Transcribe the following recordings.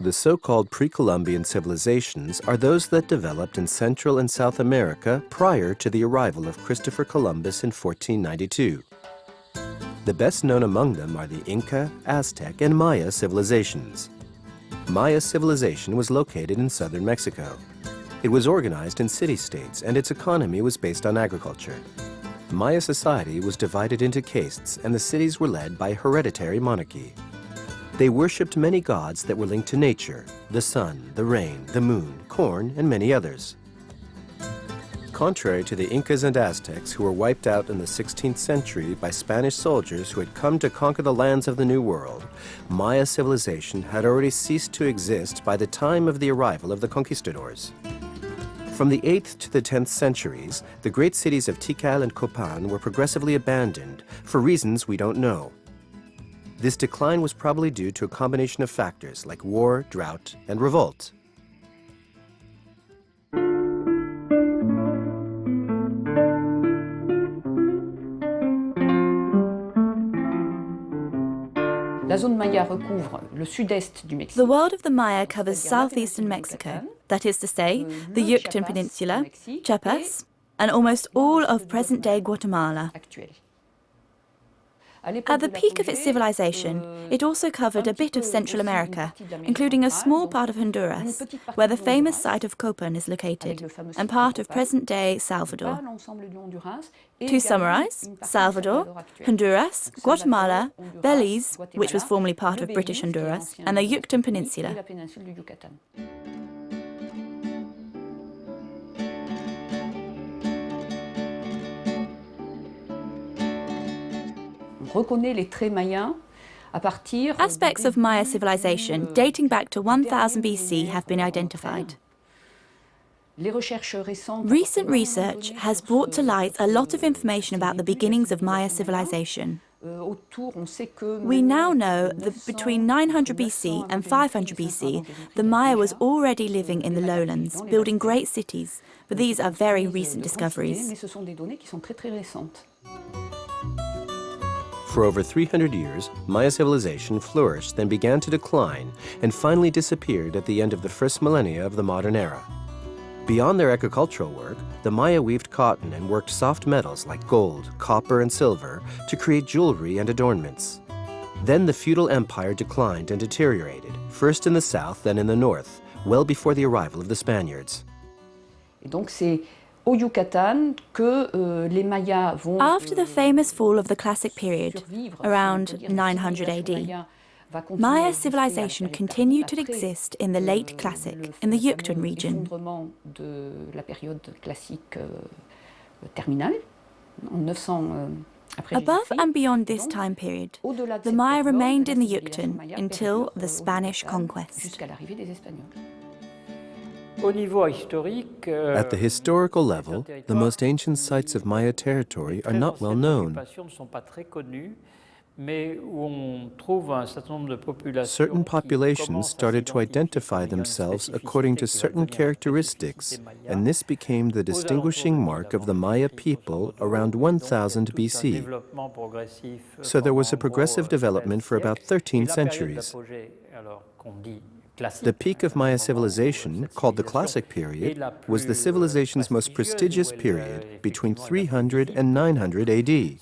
The so-called pre-Columbian civilizations are those that developed in Central and South America prior to the arrival of Christopher Columbus in 1492. The best known among them are the Inca, Aztec, and Maya civilizations. Maya civilization was located in southern Mexico. It was organized in city-states, and its economy was based on agriculture. Maya society was divided into castes, and the cities were led by hereditary monarchy. They worshipped many gods that were linked to nature: the sun, the rain, the moon, corn, and many others. Contrary to the Incas and Aztecs, who were wiped out in the 16th century by Spanish soldiers who had come to conquer the lands of the New World, Maya civilization had already ceased to exist by the time of the arrival of the conquistadors. From the 8th to the 10th centuries, the great cities of Tikal and Copan were progressively abandoned for reasons we don't know. This decline was probably due to a combination of factors like war, drought, and revolt. The world of the Maya covers southeastern Mexico, that is to say, the Yucatan Peninsula, Chiapas, and almost all of present-day Guatemala. At the peak of its civilization, it also covered a bit of Central America, including a small part of Honduras, where the famous site of Copan is located, and part of present-day Salvador. To summarize, Salvador, Honduras, Guatemala, Belize, which was formerly part of British Honduras, and the Yucatan Peninsula. Aspects of Maya civilization dating back to 1000 BC have been identified. Recent research has brought to light a lot of information about the beginnings of Maya civilization. We now know that between 900 BC and 500 BC, the Maya was already living in the lowlands, building great cities, but these are very recent discoveries. For over 300 years, Maya civilization flourished, then began to decline, and finally disappeared at the end of the first millennia of the modern era. Beyond their agricultural work, the Maya weaved cotton and worked soft metals like gold, copper, and silver to create jewelry and adornments. Then the feudal empire declined and deteriorated, first in the south, then in the north, well before the arrival of the Spaniards. After the famous fall of the Classic period, around 900 AD, Maya civilization continued to exist in the late Classic, in the Yucatan region. Above and beyond this time period, the Maya remained in the Yucatan until the Spanish conquest. At the historical level, the most ancient sites of Maya territory are not well known. Certain populations started to identify themselves according to certain characteristics, and this became the distinguishing mark of the Maya people around 1000 BC. So there was a progressive development for about 13 centuries. The peak of Maya civilization, called the Classic period, was the civilization's most prestigious period between 300 and 900 AD.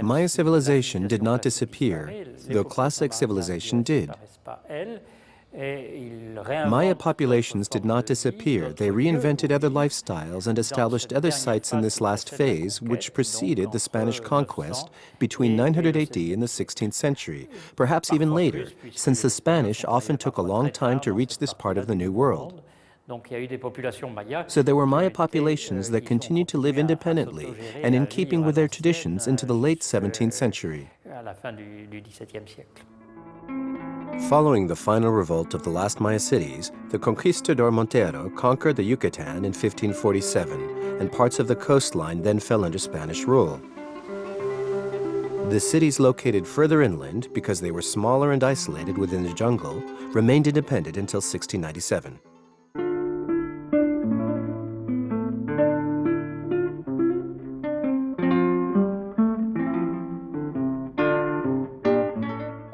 Maya civilization did not disappear, though Classic civilization did. Maya populations did not disappear. They reinvented other lifestyles and established other sites in this last phase, which preceded the Spanish conquest between 900 AD and the 16th century, perhaps even later, since the Spanish often took a long time to reach this part of the New World. So there were Maya populations that continued to live independently and in keeping with their traditions into the late 17th century. Following the final revolt of the last Maya cities, the conquistador Montero conquered the Yucatan in 1547, and parts of the coastline then fell under Spanish rule. The cities located further inland, because they were smaller and isolated within the jungle, remained independent until 1697.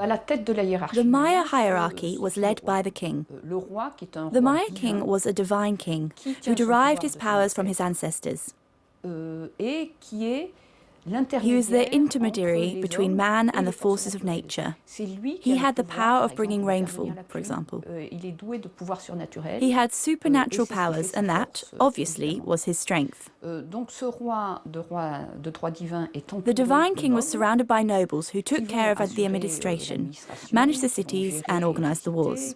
The Maya hierarchy was led by the king. The Maya king was a divine king who derived his powers from his ancestors. He was the intermediary between man and the forces of nature. He had the power of bringing rainfall, for example. He had supernatural powers, and that, obviously, was his strength. The divine king was surrounded by nobles who took care of the administration, managed the cities, and organized the wars.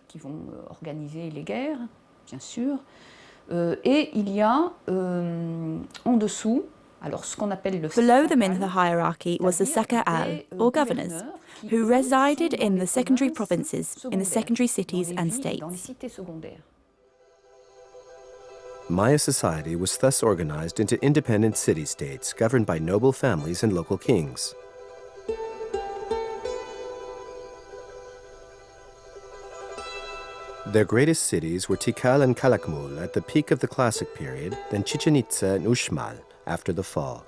Below them in the hierarchy was the Saka'al, or governors, who resided in the secondary provinces, in the secondary cities and states. Maya society was thus organized into independent city-states governed by noble families and local kings. Their greatest cities were Tikal and Calakmul at the peak of the Classic period, then Chichen Itza and Uxmal after the fall.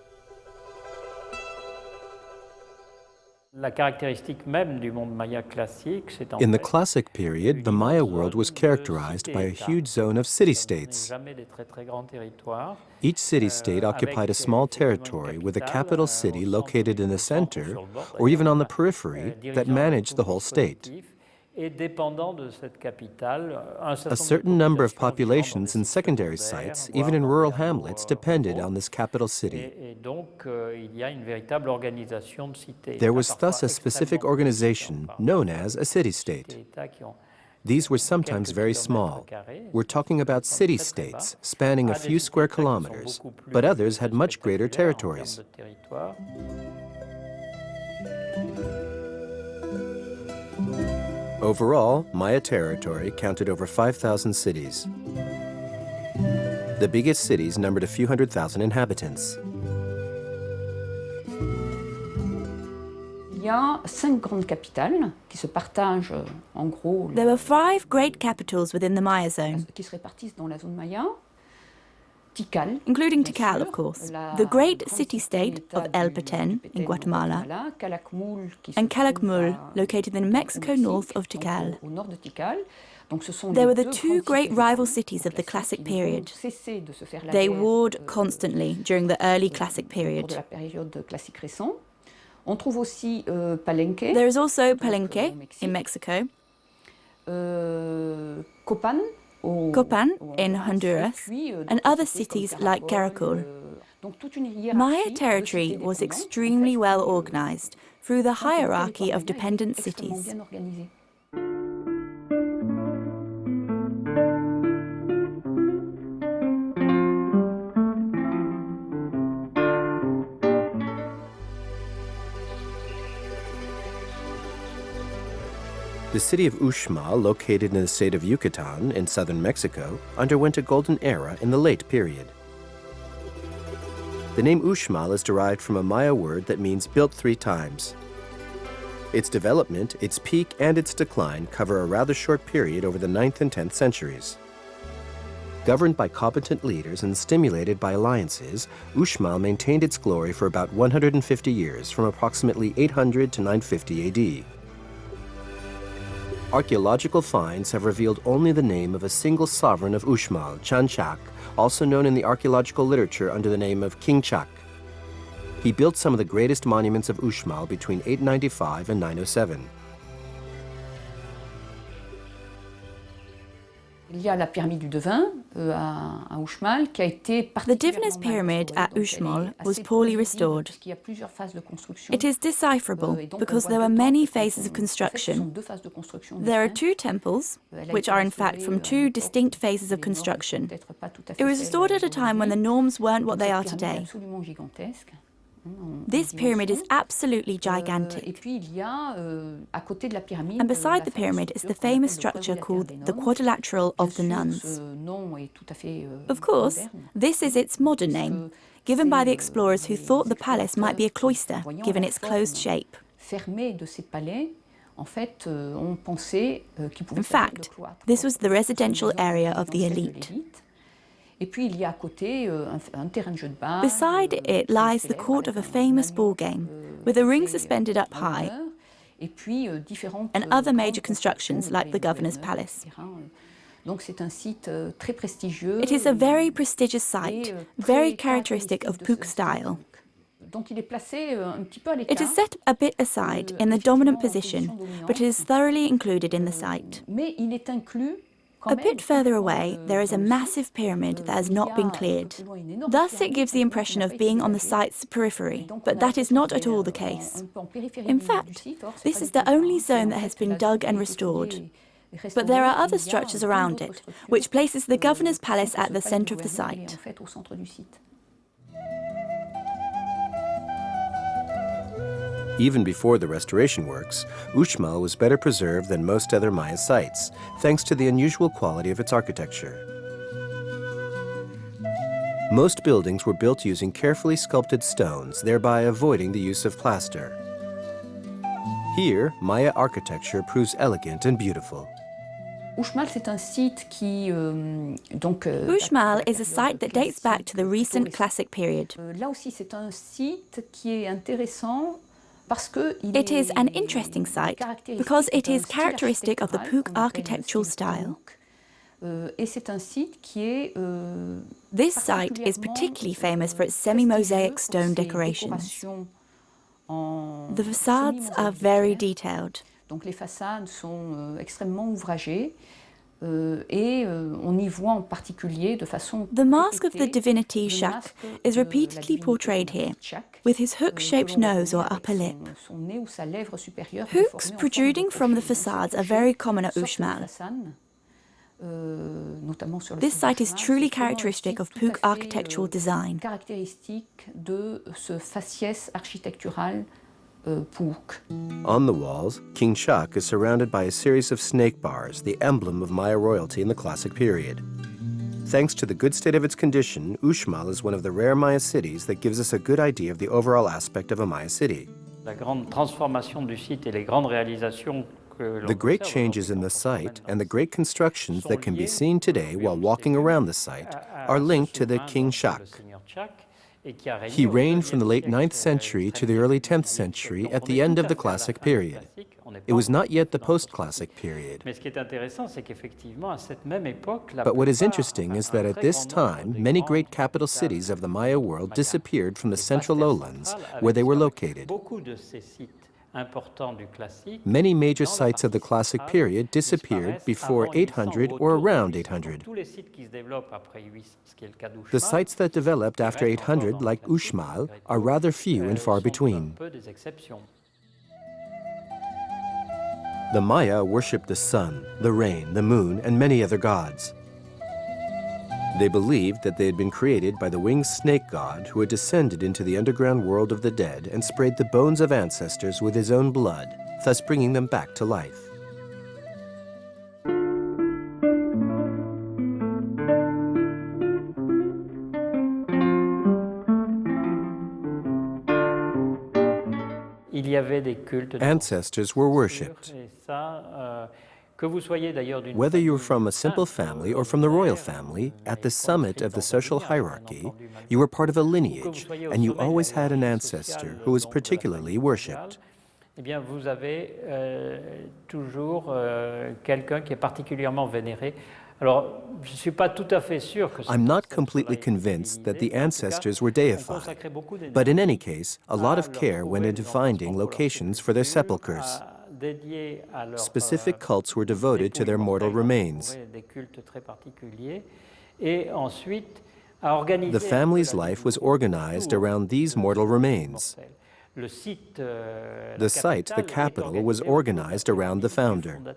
In the Classic period, the Maya world was characterized by a huge zone of city-states. Each city-state occupied a small territory with a capital city located in the center or even on the periphery that managed the whole state. A certain number of populations in secondary sites, even in rural hamlets, depended on this capital city. There was thus a specific organization known as a city-state. These were sometimes very small. We're talking about city-states spanning a few square kilometers, but others had much greater territories. Overall, Maya territory counted over 5,000 cities. The biggest cities numbered a few 100,000 inhabitants. There were 5 great capitals within the Maya zone, including Tikal, of course, the great city-state of El Petén in Guatemala, and Calakmul, located in Mexico north of Tikal. They were the 2 great rival cities of the Classic period. They warred constantly during the early Classic period. There is also Palenque in Mexico, Copan in Honduras, and other cities like Caracol. Maya territory was extremely well organized through the hierarchy of dependent cities. The city of Uxmal, located in the state of Yucatan in southern Mexico, underwent a golden era in the late period. The name Uxmal is derived from a Maya word that means built 3 times. Its development, its peak, and its decline cover a rather short period over the 9th and 10th centuries. Governed by competent leaders and stimulated by alliances, Uxmal maintained its glory for about 150 years, from approximately 800 to 950 AD. Archaeological finds have revealed only the name of a single sovereign of Uxmal, Jacques, also known in the archaeological literature under the name of King Jacques. He built some of the greatest monuments of Uxmal between 895 and 907. The diviner's pyramid at Uxmal was poorly restored. It is decipherable because there were many phases of construction. There are 2 temples, which are in fact from 2 distinct phases of construction. It was restored at a time when the norms weren't what they are today. This pyramid is absolutely gigantic. And beside the pyramid is the famous structure called the Quadrilateral of the Nuns. Of course, this is its modern name, given by the explorers who thought the palace might be a cloister, given its closed shape. In fact, this was the residential area of the elite. Beside it lies the court of a famous ball game, with a ring suspended up high, and other major constructions like the governor's palace. It is a very prestigious site, very characteristic of Puuc style. It is set a bit aside in the dominant position, but it is thoroughly included in the site. A bit further away, there is a massive pyramid that has not been cleared. Thus, it gives the impression of being on the site's periphery, but that is not at all the case. In fact, this is the only zone that has been dug and restored. But there are other structures around it, which places the governor's palace at the center of the site. Even before the restoration works, Uxmal was better preserved than most other Maya sites, thanks to the unusual quality of its architecture. Most buildings were built using carefully sculpted stones, thereby avoiding the use of plaster. Here, Maya architecture proves elegant and beautiful. Uxmal is a site that dates back to the recent classic period. It is an interesting site because it is characteristic of the Puuc architectural style. This site is particularly famous for its semi-mosaic stone decorations. The facades are very detailed. The mask of the divinity Jacques is repeatedly portrayed here, with his hook-shaped nose or upper lip. Hooks protruding from the facades are very common at Uxmal. This site is truly characteristic of Puuc architectural design. On the walls, King Jacques is surrounded by a series of snake bars, the emblem of Maya royalty in the classic period. Thanks to the good state of its condition, Uxmal is one of the rare Maya cities that gives us a good idea of the overall aspect of a Maya city. The great changes in the site and the great constructions that can be seen today while walking around the site are linked to the King Jacques. He reigned from the late 9th century to the early 10th century at the end of the classic period. It was not yet the post-classic period. But what is interesting is that at this time, many great capital cities of the Maya world disappeared from the central lowlands where they were located. Many major sites of the classic period disappeared before 800 or around 800. The sites that developed after 800, like Uxmal, are rather few and far between. The Maya worshipped the sun, the rain, the moon, and many other gods. They believed that they had been created by the winged snake god who had descended into the underground world of the dead and sprayed the bones of ancestors with his own blood, thus bringing them back to life. Ancestors were worshipped. Whether you were from a simple family or from the royal family, at the summit of the social hierarchy, you were part of a lineage, and you always had an ancestor who was particularly worshipped. I'm not completely convinced that the ancestors were deified, but in any case, a lot of care went into finding locations for their sepulchres. Specific cults were devoted to their mortal remains. The family's life was organized around these mortal remains. The site, the capital, was organized around the founder.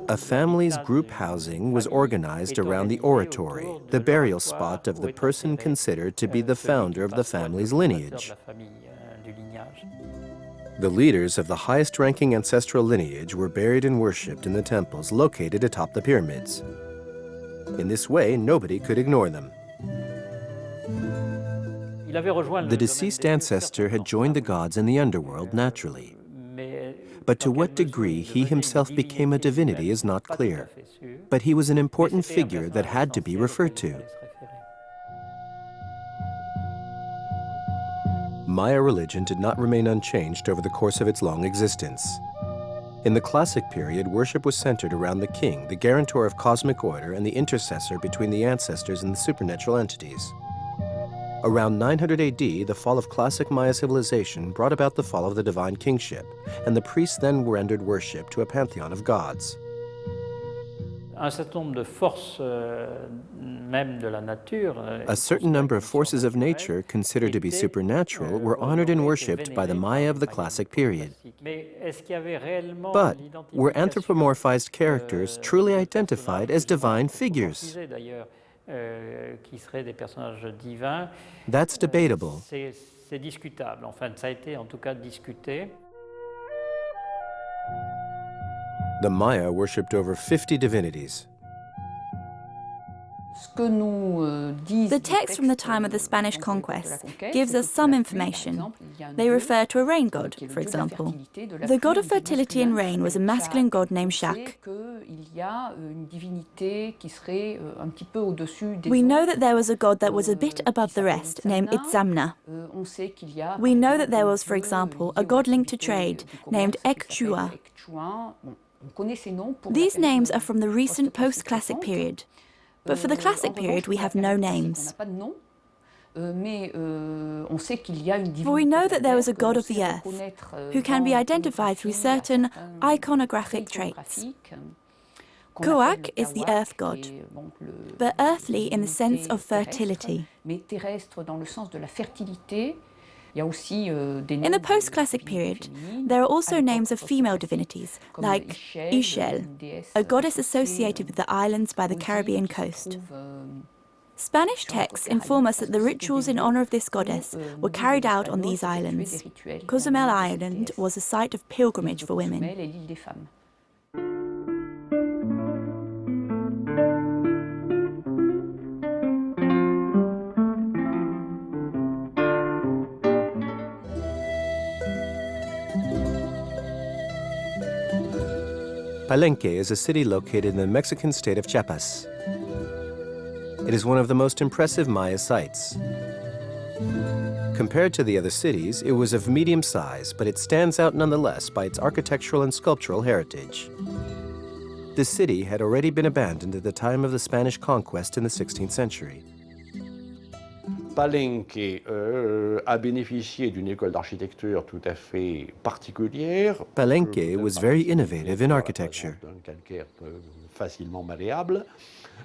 A family's group housing was organized around the oratory, the burial spot of the person considered to be the founder of the family's lineage. The leaders of the highest-ranking ancestral lineage were buried and worshipped in the temples located atop the pyramids. In this way, nobody could ignore them. The deceased ancestor had joined the gods in the underworld naturally. But to what degree he himself became a divinity is not clear. But he was an important figure that had to be referred to. Maya religion did not remain unchanged over the course of its long existence. In the classic period, worship was centered around the king, the guarantor of cosmic order and the intercessor between the ancestors and the supernatural entities. Around 900 AD, the fall of classic Maya civilization brought about the fall of the divine kingship, and the priests then rendered worship to a pantheon of gods. A certain number of forces of nature considered to be supernatural were honored and worshipped by the Maya of the classic period. But were anthropomorphized characters truly identified as divine figures? That's debatable. The Maya worshipped over 50 divinities. The text from the time of the Spanish conquest gives us some information. They refer to a rain god, for example. The god of fertility and rain was a masculine god named Jacques. We know that there was a god that was a bit above the rest, named Itza. We know that there was, for example, a god linked to trade, named Ekchua. These names are from the recent post-classic period. But for the classic period, we have no names. For we know that there was a god of the earth, who can be identified through certain iconographic traits. Coac is the earth god, but earthly in the sense of fertility. In the post-classic period, there are also names of female divinities, like Michel, a goddess associated with the islands by the Caribbean coast. Spanish texts inform us that the rituals in honor of this goddess were carried out on these islands. Cozumel Island was a site of pilgrimage for women. Palenque is a city located in the Mexican state of Chiapas. It is one of the most impressive Maya sites. Compared to the other cities, it was of medium size, but it stands out nonetheless by its architectural and sculptural heritage. The city had already been abandoned at the time of the Spanish conquest in the 16th century. Palenque a bénéficié d'une école d'architecture tout à fait particulière. Palenque was very innovative in architecture. Un calcaire facilement malléable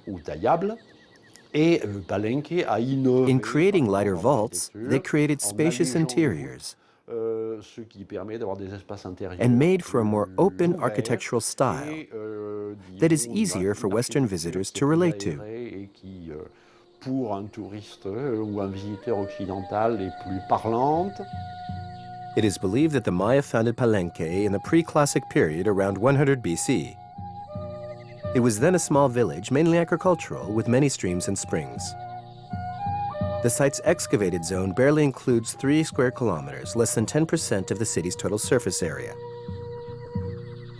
ou taillable. Et Palenque a innové. In creating lighter vaults, they created spacious interiors ce qui permet d'avoir des espaces intérieurs and made for a more open architectural style that is easier for Western visitors to relate to. Pour un touriste ou un visiteur occidental est plus parlante. It is believed that the Maya founded Palenque in the pre-classic period around 100 BC. It was then a small village, mainly agricultural, with many streams and springs. The site's excavated zone barely includes 3 square kilometers, less than 10% of the city's total surface area.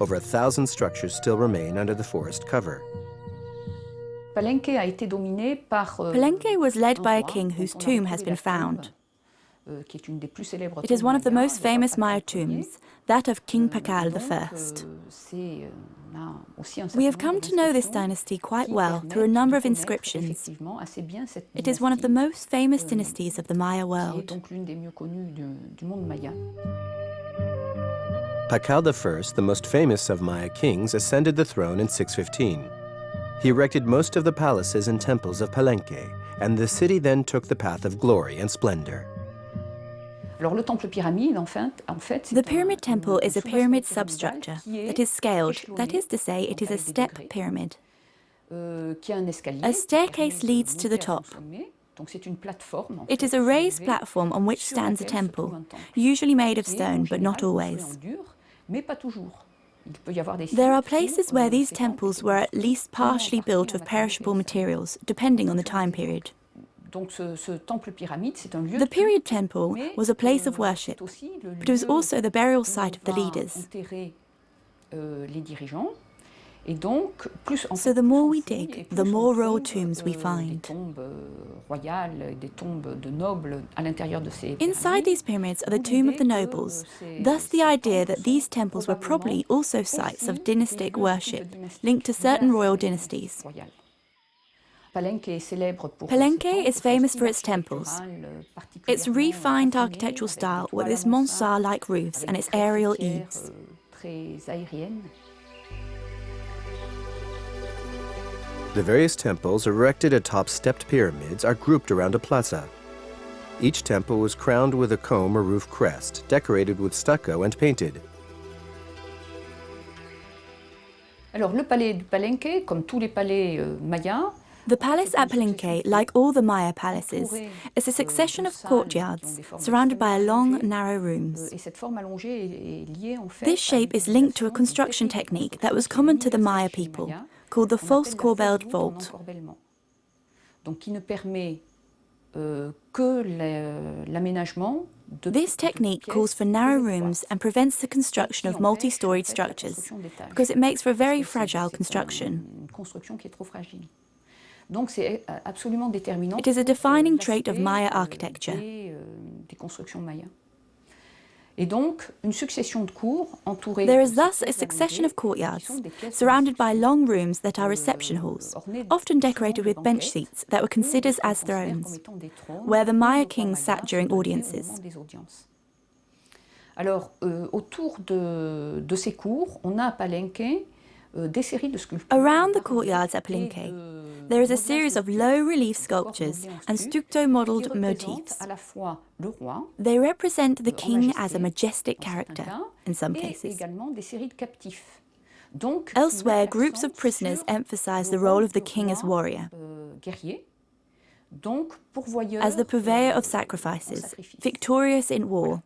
Over 1,000 structures still remain under the forest cover. Palenque was led by a king whose tomb has been found. It is one of the most famous Maya tombs, that of King Tikal I. We have come to know this dynasty quite well through a number of inscriptions. It is one of the most famous dynasties of the Maya world. Tikal I, the most famous of Maya kings, ascended the throne in 615. He erected most of the palaces and temples of Palenque, and the city then took the path of glory and splendor. The pyramid temple is a pyramid substructure that is scaled, that is to say, it is a step pyramid. A staircase leads to the top. It is a raised platform on which stands a temple, usually made of stone, but not always. There are places where these temples were at least partially built of perishable materials, depending on the time period. The period temple was a place of worship, but it was also the burial site of the leaders. So the more we dig, the more royal tombs we find. Inside these pyramids are the tomb of the nobles, thus the idea that these temples were probably also sites of dynastic worship, linked to certain royal dynasties. Palenque is famous for its temples, its refined architectural style with its mansard-like roofs and its aerial eaves. The various temples erected atop stepped pyramids are grouped around a plaza. Each temple was crowned with a comb or roof crest, decorated with stucco and painted. Alors, le palais du Palenque, comme tous les palais mayas, the palace at Palenque, like all the Maya palaces, is a succession of courtyards surrounded by long, narrow rooms. This shape is linked to a construction technique that was common to the Maya people, called the false corbelled vault. This technique calls for narrow rooms and prevents the construction of multi-storied structures, because it makes for a very fragile construction. It is a defining trait of Maya architecture. There is thus a succession of courtyards, surrounded by long rooms that are reception halls, often decorated with bench seats that were considered as thrones, where the Maya kings sat during audiences. Alors, autour de ces cours, on a à Palenque des séries de sculptures. Around the courtyards at Palenque, there is a series of low-relief sculptures and stucco-modelled motifs. They represent the king as a majestic character, in some cases. Elsewhere, groups of prisoners emphasize the role of the king as warrior, as the purveyor of sacrifices, victorious in war,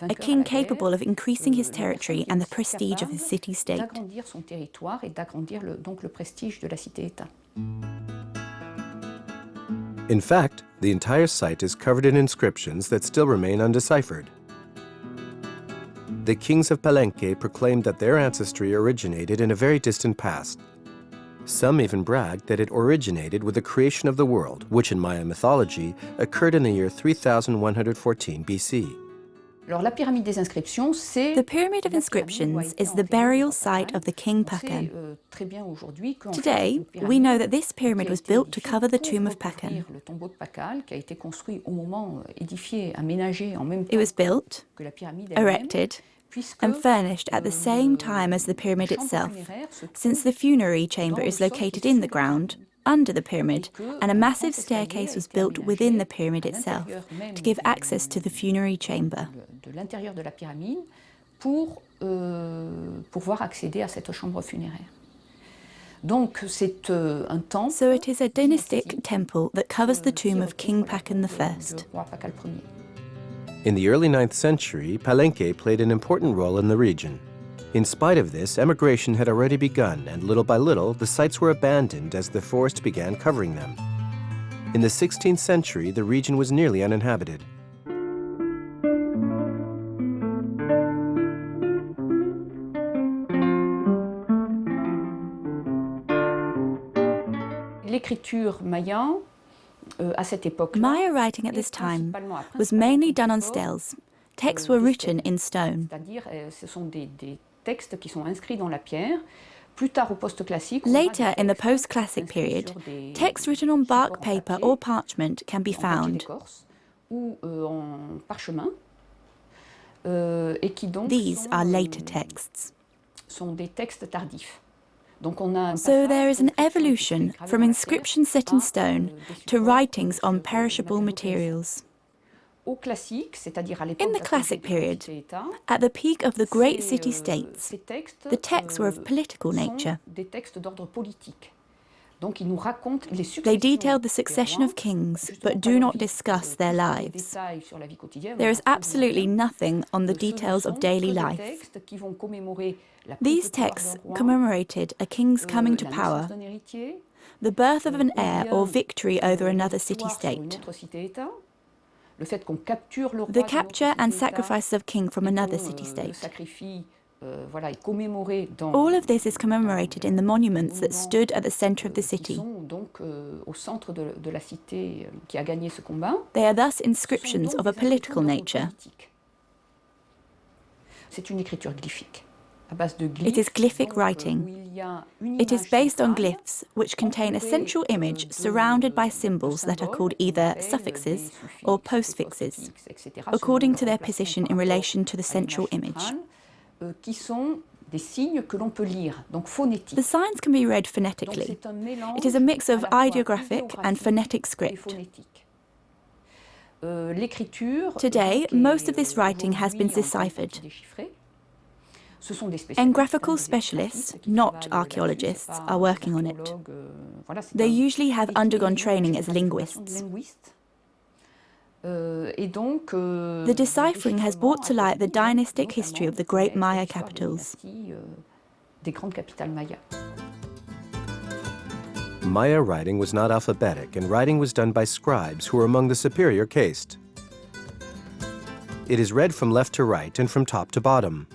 a king capable of increasing his territory and the prestige of his city-state. In fact, the entire site is covered in inscriptions that still remain undeciphered. The kings of Palenque proclaimed that their ancestry originated in a very distant past. Some even bragged that it originated with the creation of the world, which in Maya mythology occurred in the year 3114 BC. The Pyramid of Inscriptions is the burial site of the king Pakan. Today, we know that this pyramid was built to cover the tomb of Pakan. It was built, erected, and furnished at the same time as the pyramid itself, since the funerary chamber is located in the ground, under the pyramid, and a massive staircase was built within the pyramid itself to give access to the funerary chamber. So it is a dynastic temple that covers the tomb of King Pakan I. In the early 9th century, Palenque played an important role in the region. In spite of this, emigration had already begun, and little by little, the sites were abandoned as the forest began covering them. In the 16th century, the region was nearly uninhabited. L'écriture maya Maya writing at this time was mainly done on steles. Texts were written in stone. Later, in the post-classic period, texts written on bark paper or parchment can be found. These are later texts. So there is an evolution from inscriptions set in stone to writings on perishable materials. In the classic period, at the peak of the great city-states, the texts were of political nature. They detail the succession of kings, but do not discuss their lives. There is absolutely nothing on the details of daily life. These texts commemorated a king's coming to power, the birth of an heir or victory over another city-state, the capture and sacrifice of king from another city-state, voilà, est commémoré dans All of this is commemorated in the monuments that stood at the center of the city. qui sont donc au centre de la cité qui a gagné ce combat. They are thus inscriptions of a political nature. C'est une écriture glyphique. À base de glyphes, It is glyphic donc, writing. où il y a une It is image based on centrale, glyphs, which contain a central image surrounded by symbols that are called either suffixes or postfixes, according to their position in relation to the central image. Qui sont des signes que l'on peut lire, donc phonétiques. The signs can be read phonetically. It is a mix of ideographic and phonetic script. Today, most of this writing has been deciphered. And graphical specialists, not archaeologists, are working on it. They usually have undergone training as linguists. The deciphering has brought to light the dynastic history of the great Maya capitals. Maya writing was not alphabetic, and writing was done by scribes who were among the superior caste. It is read from left to right and from top to bottom.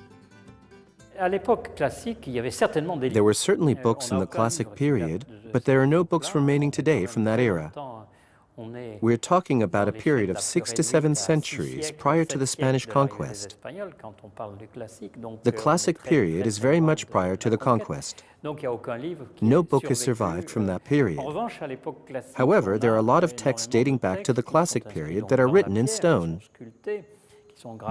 There were certainly books in the classic period, but there are no books remaining today from that era. We're talking about a period of 6 to 7 centuries prior to the Spanish conquest. The classic period is very much prior to the conquest. No book has survived from that period. However, there are a lot of texts dating back to the classic period that are written in stone.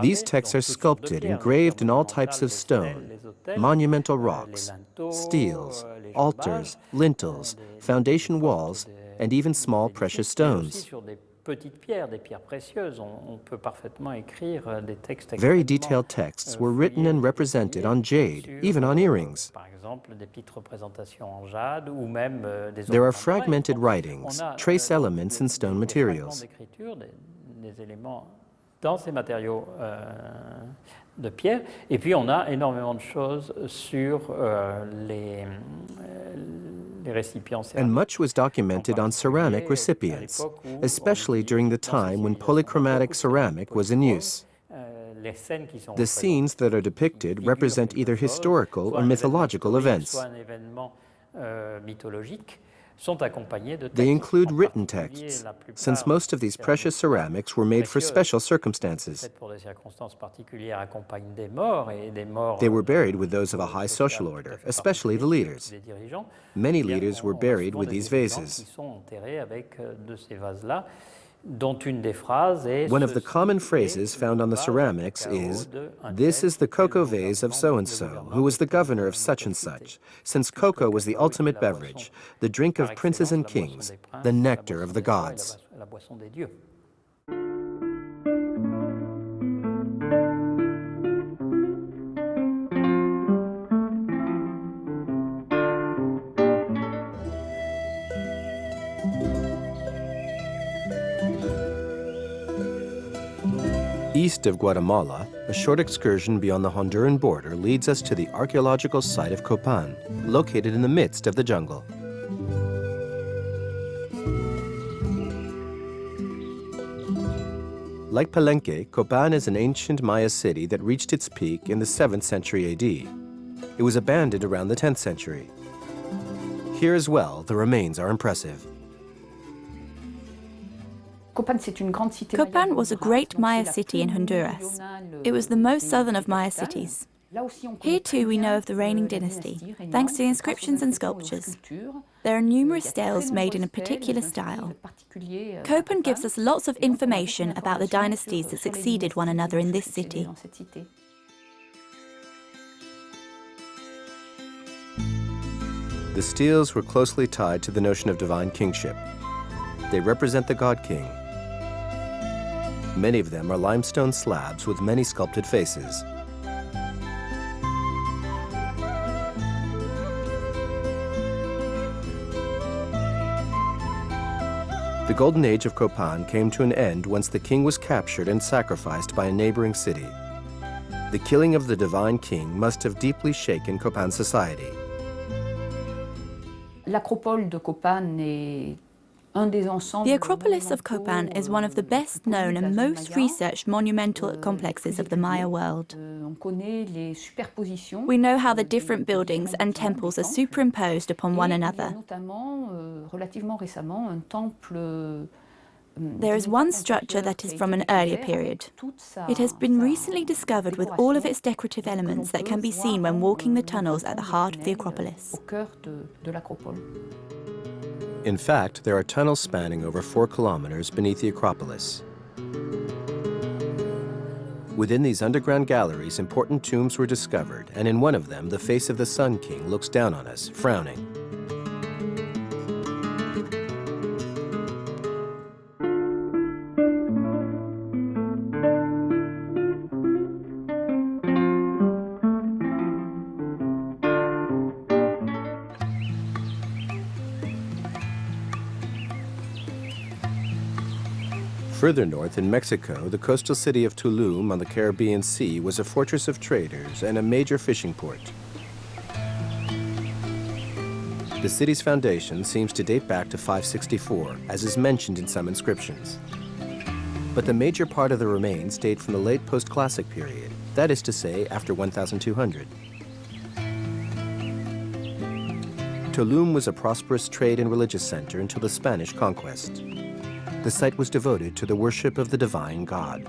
These texts are sculpted, engraved in all types of stone, monumental rocks, steels, altars, lintels, foundation walls, and even small precious stones. Very detailed texts were written and represented on jade, even on earrings. There are fragmented writings, trace elements, and stone materials. Dans ces matériaux de pierre. Et puis on a énormément de choses sur les récipients céramiques. And much was documented on ceramic recipients, especially during the time when polychromatic ceramic was in use. The scenes that are depicted represent either historical or mythological events. They include written texts, since most of these precious ceramics were made for special circumstances. They were buried with those of a high social order, especially the leaders. Many leaders were buried with these vases. One of the common phrases found on the ceramics is, "This is the cocoa vase of so-and-so, who was the governor of such and such, since cocoa was the ultimate beverage, the drink of princes and kings, the nectar of the gods." East of Guatemala, a short excursion beyond the Honduran border leads us to the archaeological site of Copan, located in the midst of the jungle. Like Palenque, Copan is an ancient Maya city that reached its peak in the 7th century AD. It was abandoned around the 10th century. Here as well, the remains are impressive. Copan was a great Maya city in Honduras. It was the most southern of Maya cities. Here too we know of the reigning dynasty, thanks to the inscriptions and sculptures. There are numerous steles made in a particular style. Copan gives us lots of information about the dynasties that succeeded one another in this city. The steles were closely tied to the notion of divine kingship. They represent the god king. Many of them are limestone slabs with many sculpted faces. The golden age of Copan came to an end once the king was captured and sacrificed by a neighboring city. The killing of the divine king must have deeply shaken Copan society. L'acropole de Copan est The Acropolis of Copan is one of the best known and most researched monumental complexes of the Maya world. We know how the different buildings and temples are superimposed upon one another. There is one structure that is from an earlier period. It has been recently discovered with all of its decorative elements that can be seen when walking the tunnels at the heart of the Acropolis. In fact, there are tunnels spanning over 4 kilometers beneath the Acropolis. Within these underground galleries, important tombs were discovered, and in one of them, the face of the Sun King looks down on us, frowning. Further north in Mexico, the coastal city of TILLUM on the Caribbean Sea was a fortress of traders and a major fishing port. The city's foundation seems to date back to 564, as is mentioned in some inscriptions. But the major part of the remains date from the late post-classic period, that is to say, after 1200. TILLUM was a prosperous trade and religious center until the Spanish conquest. The site was devoted to the worship of the divine God.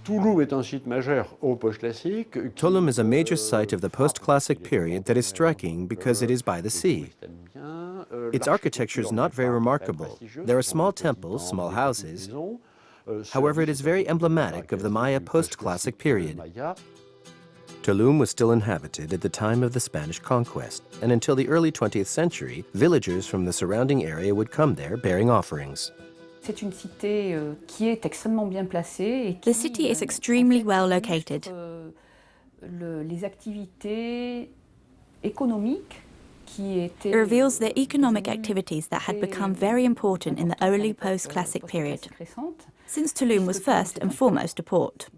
TILLUM est un site majeur au post-classique. TILLUM is a major site of the post-classic period that is striking because it is by the sea. Its architecture is not very remarkable. There are small temples, small houses. However, it is very emblematic of the Maya post-classic period. TILLUM was still inhabited at the time of the Spanish conquest, and until the early 20th century, villagers from the surrounding area would come there bearing offerings. The city is extremely well located. It reveals the economic activities that had become very important in the early post-classic period, since TILLUM was first and foremost a port.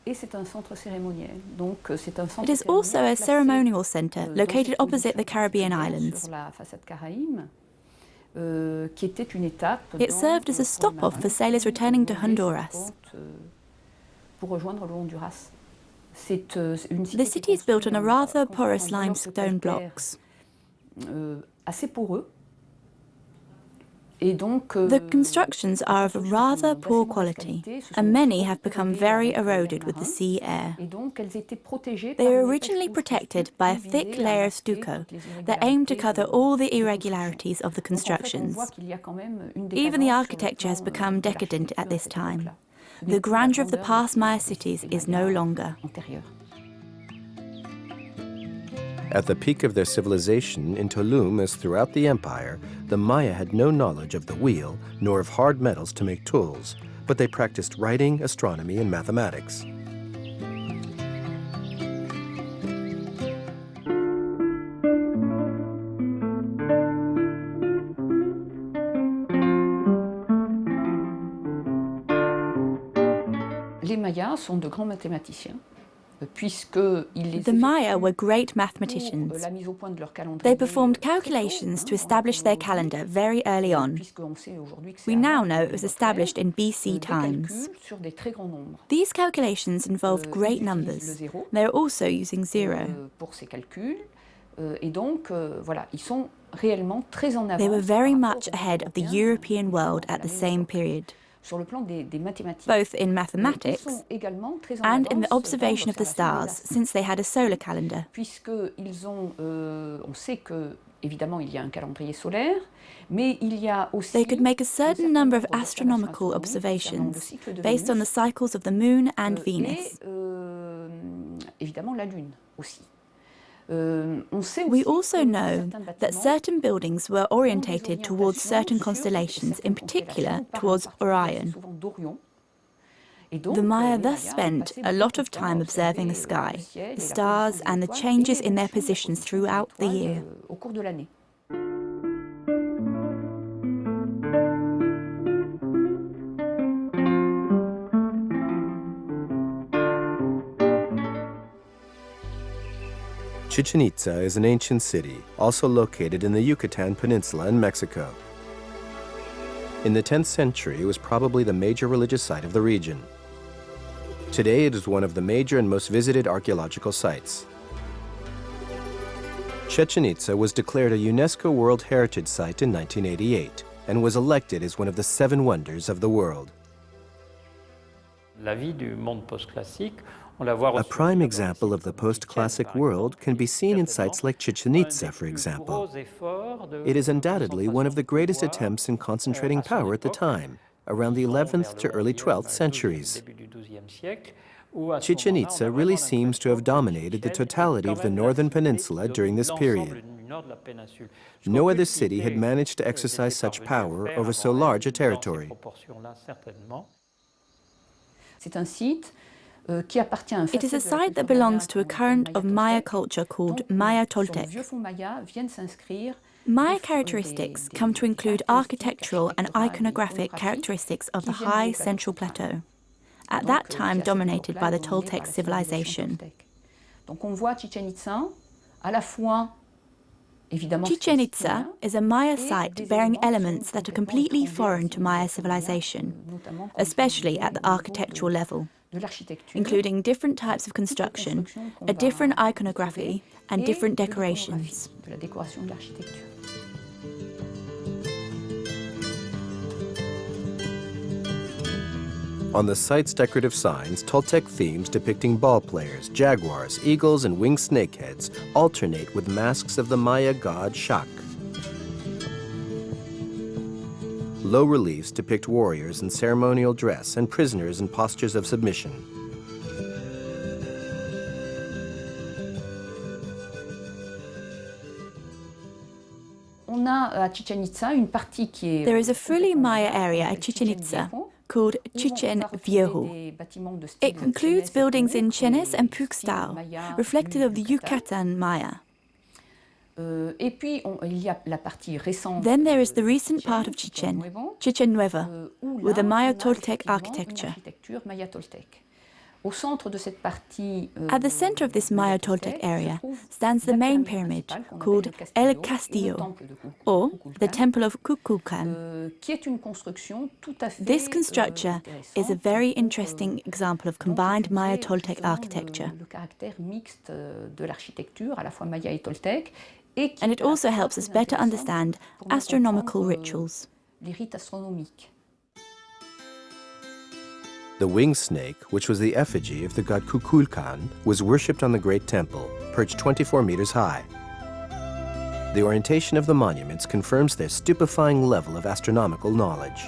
It is also a ceremonial center located opposite the Caribbean islands. It served as a stop-off for sailors returning to Honduras. The city is built on a rather porous limestone blocks. The constructions are of a rather poor quality, and many have become very eroded with the sea air. They were originally protected by a thick layer of stucco that aimed to cover all the irregularities of the constructions. Even the architecture has become decadent at this time. The grandeur of the past Maya cities is no longer. At the peak of their civilization in TILLUM, as throughout the empire, the Maya had no knowledge of the wheel nor of hard metals to make tools, but they practiced writing, astronomy, and mathematics. Les Mayas sont de grands mathématiciens. The Maya were great mathematicians. They performed calculations to establish their calendar very early on. We now know it was established in BC times. These calculations involved great numbers. They are also using zero. They were very much ahead of the European world at the same period, both in mathematics and in the observation of the stars, since they had a solar calendar. They could make a certain number of astronomical observations based on the cycles of the Moon and Venus. We also know that certain buildings were orientated towards certain constellations, in particular towards Orion. The Maya thus spent a lot of time observing the sky, the stars, and the changes in their positions throughout the year. Chichen Itza is an ancient city, also located in the Yucatan Peninsula in Mexico. In the 10th century, it was probably the major religious site of the region. Today, it is one of the major and most visited archaeological sites. Chichen Itza was declared a UNESCO World Heritage Site in 1988 and was elected as one of the 7 wonders of the world. La vie du monde post-classique, on la voit A prime example of the post-classic world can be seen in sites like Chichen Itza, for example. It is undoubtedly one of the greatest attempts in concentrating power at the time, around the 11th to early 12th centuries. Chichen Itza really seems to have dominated the totality of the northern peninsula during this period. No other city had managed to exercise such power over so large a territory. It is a site that belongs to a current of Maya culture called Maya Toltec. Maya characteristics come to include architectural and iconographic characteristics of the high central plateau, at that time dominated by the Toltec civilization. Chichen Itza is a Maya site bearing elements that are completely foreign to Maya civilization, especially at the architectural level, including different types of construction, a different iconography, and different decorations. On the site's decorative signs, Toltec themes depicting ball players, jaguars, eagles, and winged snakeheads alternate with masks of the Maya god Jacques. Low reliefs depict warriors in ceremonial dress and prisoners in postures of submission. There is a fully Maya area at Chichen Itza called Chichen Viejo. It includes buildings in Chenes and Puc style, reflective of the Yucatan Maya. Then there is the recent part of Chichen, Chichen Nueva, with a Maya Toltec architecture. At the center of this Maya Toltec area stands the main pyramid called El Castillo, or the Temple of Kukulkan. This construction is a very interesting example of combined Maya Toltec architecture. And it also helps us better understand astronomical rituals. The winged snake, which was the effigy of the god Kukulkan, was worshipped on the Great Temple, perched 24 meters high. The orientation of the monuments confirms their stupefying level of astronomical knowledge.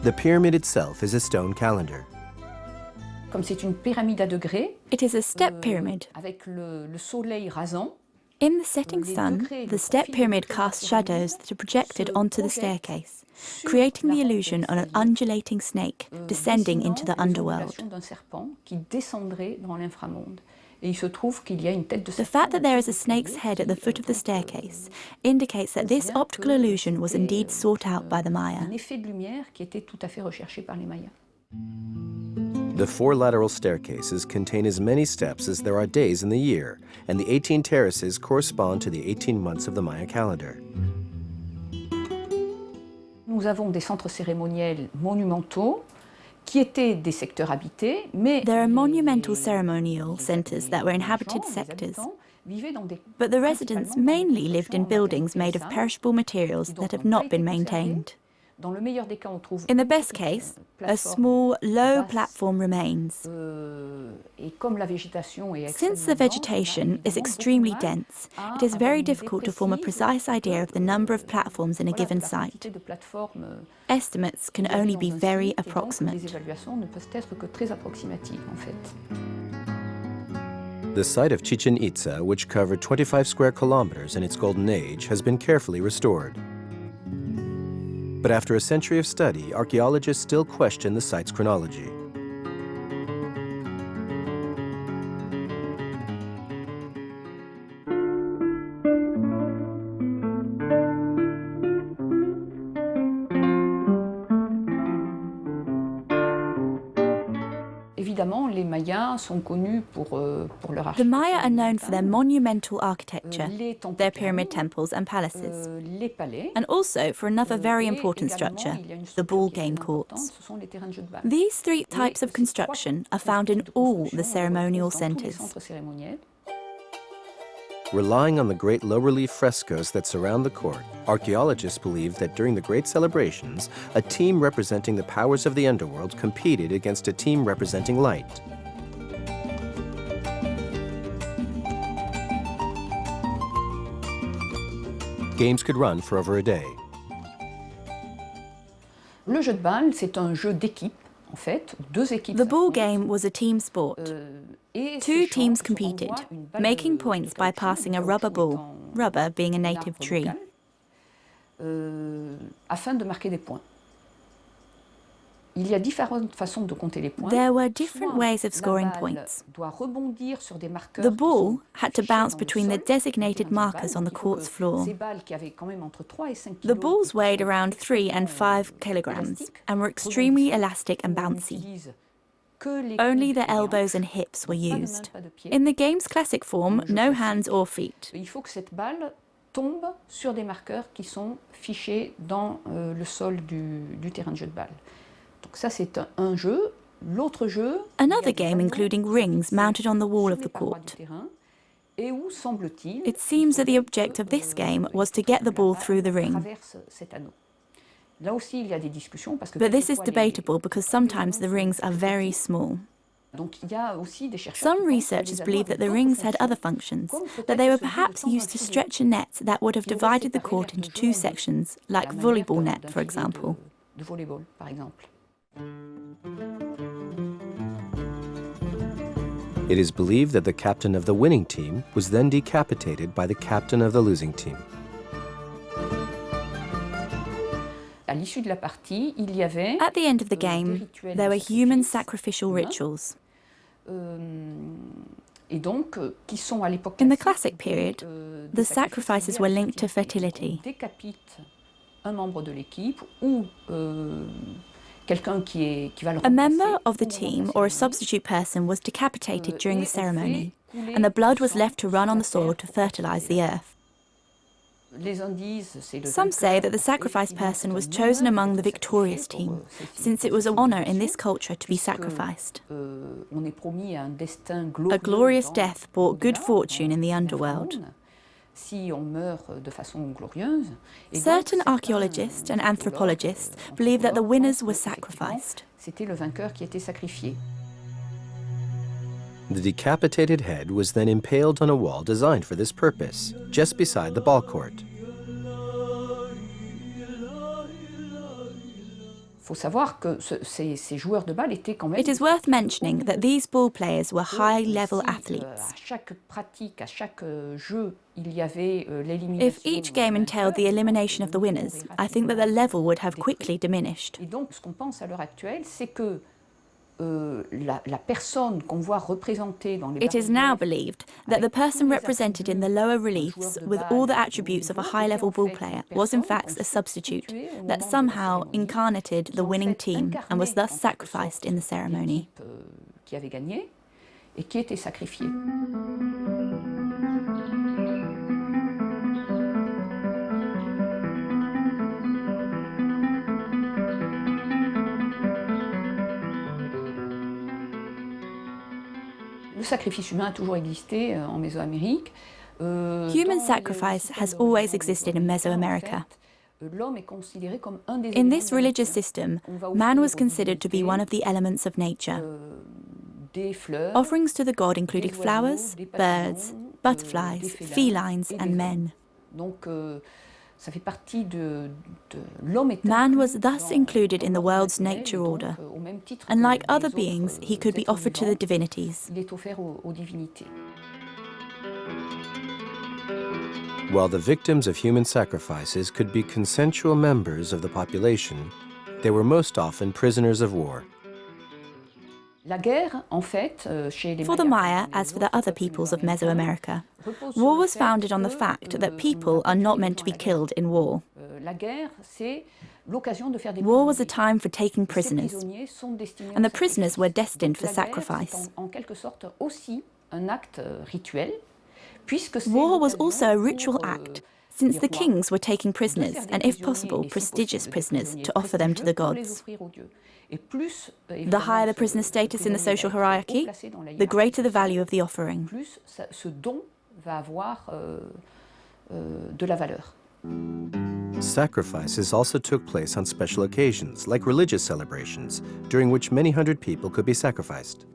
The pyramid itself is a stone calendar. It is a step pyramid. In the setting sun, the step pyramid casts shadows that are projected onto the staircase, creating the illusion of an undulating snake descending into the underworld. The fact that there is a snake's head at the foot of the staircase indicates that this optical illusion was indeed sought out by the Maya. The 4 lateral staircases contain as many steps as there are days in the year, and the 18 terraces correspond to the 18 months of the Maya calendar. Nous avons des centres cérémoniels monumentaux qui étaient des secteurs habités, mais there are monumental ceremonial centers that were inhabited sectors, but the residents mainly lived in buildings made of perishable materials that have not been maintained. In the best case, a small, low platform remains. Since the vegetation is extremely dense, it is very difficult to form a precise idea of the number of platforms in a given site. Estimates can only be very approximate. The site of Chichen Itza, which covered 25 square kilometers in its golden age, has been carefully restored. But after a century of study, archaeologists still question the site's chronology. évidemment, les Mayas sont connus pour leur The Maya are known architecture for their monumentale, monumental architecture, les temples their pyramid thermaux, temples and palaces, les palais, and also for another very et important également, structure, il y a une the structure ball qui est game très importante, courts. ce sont les terrains de jeu de balle. These three Et types of ces construction trois are found in types de all construction, the on ceremonial retrouve dans tous les centres. centres cérémoniels. Relying on the great low-relief frescoes that surround the court, archaeologists believe that during the great celebrations, a team representing the powers of the underworld competed against a team representing light. Games could run for over a day. Le jeu de balle, c'est un jeu d'équipe, en fait. Deux équipes The ball s'affrontent, game was a team sport. et Two s'échangent, teams se competed, renvoient une balle making de points by caoutchouc, passing le a rubber caoutchouc ball, étant rubber being a un native arbre tree. local, afin de marquer des points. Il y a différentes façons de compter les points. There were different Soit ways of scoring la balle points. doit rebondir sur des marqueurs The qui ball sont had to fichés bounce dans le between the sol, designated du terrain de markers balle. on the Donc, il faut court's que floor. Ces balles qui avaient quand même entre 3 et 5 The kilos, balls et qui weighed sont around 3 and 5 extrêmement kilograms élastiques, and were extremely rebondissent, elastic and où on bouncy. n'utilise que les Only coudes the et les elbows hanches, and hips were donc pas de mains, used. pas de pieds. In the game's classic form, Dans le jeu no classique, hands or feet. Il faut que cette balle tombe sur des marqueurs qui sont fichés dans le sol du terrain de jeu de balle. Donc ça, c'est un jeu. L'autre jeu, Another il y a des game anneaux including rings fixés mounted on the wall sur of les the parois court. du terrain, et où, semble-t-il, It seems that the object of this game was to get the ball through the ring. traverse cet anneau. Là aussi, il y a des discussions parce que But this is quelquefois, debatable because sometimes the les rings are sont very petits. small. Donc il y a aussi des chercheurs Some qui pensent que researchers les anneaux believe that avaient the rings d'autres had other fonctions, functions, comme that peut-être they were celui de perhaps tendre un used to filet stretch a net that would have qui aurait divided the séparé court deux into jeux two en deux, sections, à la like manière volleyball d'un net, for filet example. de volleyball, par exemple. It is believed that the captain of the winning team was then decapitated by the captain of the losing team. À l'issue de la partie, il y avait At the end of the des game, rituels there de were human sacrifice sacrificial humains, rituals. et donc qui sont à l'époque In the classique classic period, des the sacrifices liés à were la linked to fertility. Donc, on décapite un membre de l'équipe ou quelqu'un qui va le A remplacer. member of the au moment de la team or a cérémonie. substitute person was decapitated during Et the on fait ceremony, couler and the blood du was sang left to sur run on la the soil terre to pour fertilize the fertiliser. earth. Les uns disent, c'est le Some say that the vainqueur, sacrifice et effectivement, person c'est was un chosen honneur among the d'être victorious sacrifié pour, team, c'est since it une was an honor in civilisation, this culture to be puisque, sacrificed. on est promis à un destin A glorieux glorious dans death brought good l'au-delà, fortune in the dans underworld. l'inframonde, si on meurt de façon glorieuse. Et donc, Certain certains archaeologists and anthropologists anthropologues believe that the winners were pensent que, effectivement, sacrificed. C'était le vainqueur qui était sacrifié. The decapitated head was then impaled on a wall designed for this purpose, just beside the ball court. Il faut savoir que ces joueurs de balle étaient quand même... It is worth mentioning that these ball players were high-level Si, athletes. à chaque pratique, à chaque jeu, il y avait l'élimination... If each game entailed the elimination of the winners, I think that the level would have quickly diminished. Et donc, ce qu'on pense à l'heure actuelle, c'est que la personne qu'on voit représentée dans les It is now believed that the person represented in the lower reliefs, with all the attributes of a high-level ball player, was in fact a substitute that somehow incarnated the winning team and was thus sacrificed in the ceremony. Qui avait gagné et qui était sacrifiée. Le sacrifice humain a toujours existé en Mésoamérique. Human sacrifice has always existed in Mesoamerica. L'homme est considéré comme un des In éléments this de religious nature. system, On va man was offrir aux considered to be one of the elements of nature. des fleurs, Offerings to the god included des oiseaux, flowers, des birds, papillons, butterflies, des félins felines, et and des men. hommes. Donc, ça fait partie de l'homme est Man was inclus thus dans included in the l'ordre world's naturel, nature et donc, order. au même titre And que like les other autres beings, he could be êtres offered to the vivants, divinities. il est offert aux divinités. While the victims of human sacrifices could be consensual members of the population, they were most often prisoners of war. La guerre, en fait, chez les For the Mayas, Maya, as for the other peoples of Mesoamerica, repose sur war le was fait founded on the que, fact that on people n'a pas are tué not les meant gens to à be la guerre. killed in war. La guerre, c'est War was a time for taking prisoners, and the prisoners were destined for sacrifice. War was also a ritual act, since the kings were taking prisoners, and if possible, prestigious prisoners, to offer them to the gods. The higher the prisoner status in the social hierarchy, the greater the value of the offering. Sacrifices also took place on special occasions, like religious celebrations, during which many hundred people could be sacrificed.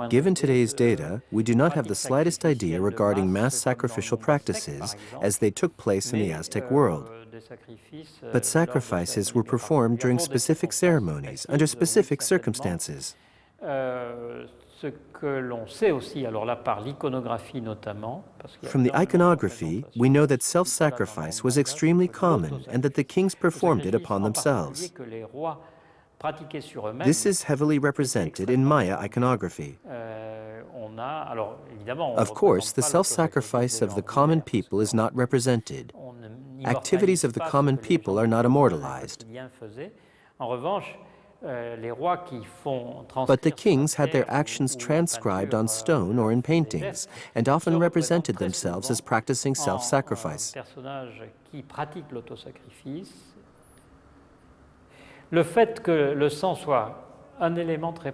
Given today's data, we do not have the slightest idea regarding mass sacrificial practices as they took place in the Aztec world. But sacrifices were performed during specific ceremonies, under specific circumstances. From the iconography, we know that self-sacrifice was extremely common and that the kings performed it upon themselves. This is heavily represented in Maya iconography. Of course, the self-sacrifice of the common people is not represented. Activities of the common people are not immortalized. But the kings had their actions transcribed on stone or in paintings, and often represented themselves as practicing self-sacrifice.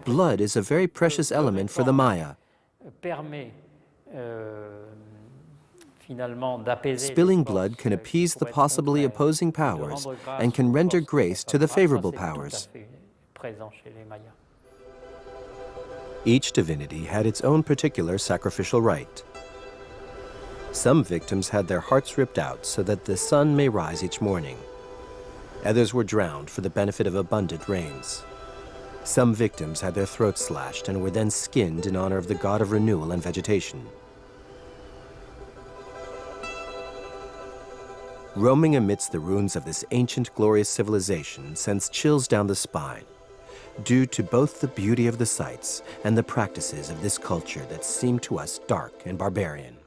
Blood is a very precious element for the Maya. Spilling blood can appease the possibly opposing powers and can render grace to the favorable powers. Each divinity had its own particular sacrificial rite. Some victims had their hearts ripped out so that the sun may rise each morning. Others were drowned for the benefit of abundant rains. Some victims had their throats slashed and were then skinned in honor of the god of renewal and vegetation. Roaming amidst the ruins of this ancient, glorious civilization sends chills down the spine, due to both the beauty of the sights and the practices of this culture that seem to us dark and barbarian.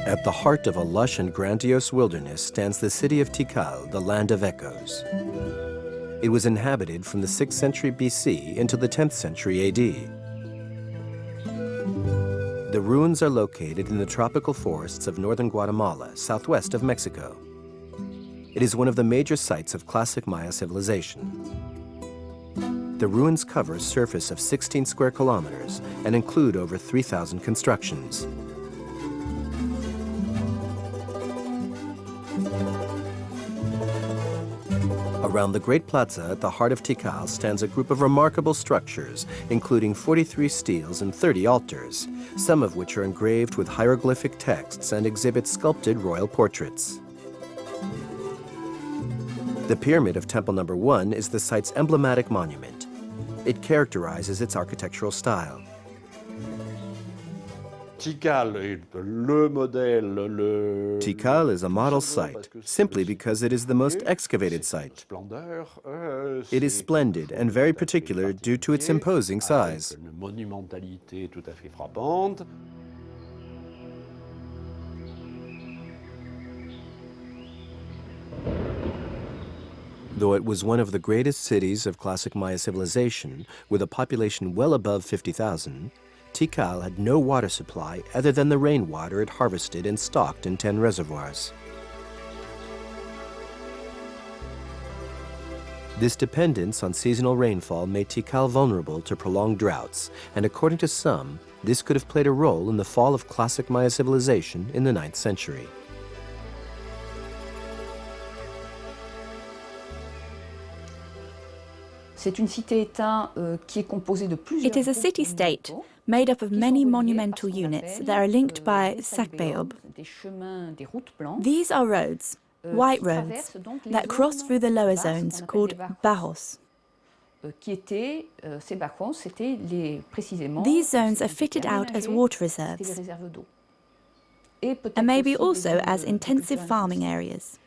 At the heart of a lush and grandiose wilderness stands the city of Tikal, the land of echoes. It was inhabited from the 6th century BC into the 10th century AD. The ruins are located in the tropical forests of northern Guatemala, southwest of Mexico. It is one of the major sites of classic Maya civilization. The ruins cover a surface of 16 square kilometers and include over 3,000 constructions. Around the Great Plaza at the heart of Tikal stands a group of remarkable structures, including 43 steles and 30 altars, some of which are engraved with hieroglyphic texts and exhibit sculpted royal portraits. The Pyramid of Temple No. 1 is the site's emblematic monument. It characterizes its architectural style. Tikal is a model site, simply because it is the most excavated site. It is splendid and very particular due to its imposing size. Though it was one of the greatest cities of classic Maya civilization, with a population well above 50,000, Tikal had no water supply other than the rainwater it harvested and stocked in 10 reservoirs. This dependence on seasonal rainfall made Tikal vulnerable to prolonged droughts, and according to some, this could have played a role in the fall of classic Maya civilization in the 9th century. It is a city-state made up of many monumental units that are linked by sacbeob. These are roads, white roads, that cross through the lower zones called bajos. These zones are fitted out as water reserves and maybe also as intensive farming areas.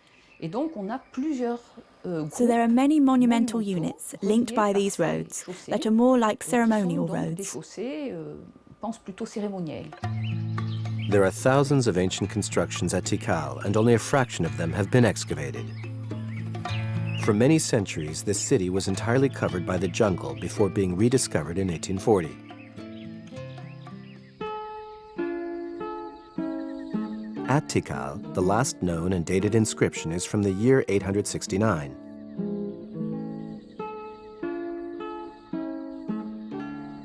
So there are many monumental units linked by these roads that are more like ceremonial roads. There are thousands of ancient constructions at Tikal, and only a fraction of them have been excavated. For many centuries, this city was entirely covered by the jungle before being rediscovered in 1840. At Tikal, the last known and dated inscription is from the year 869.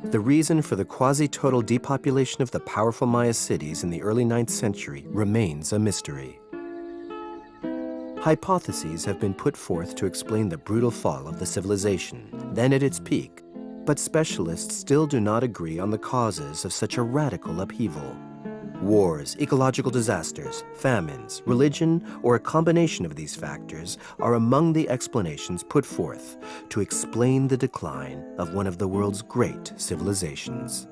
The reason for the quasi-total depopulation of the powerful Maya cities in the early 9th century remains a mystery. Hypotheses have been put forth to explain the brutal fall of the civilization, then at its peak, but specialists still do not agree on the causes of such a radical upheaval. Wars, ecological disasters, famines, religion, or a combination of these factors are among the explanations put forth to explain the decline of one of the world's great civilizations.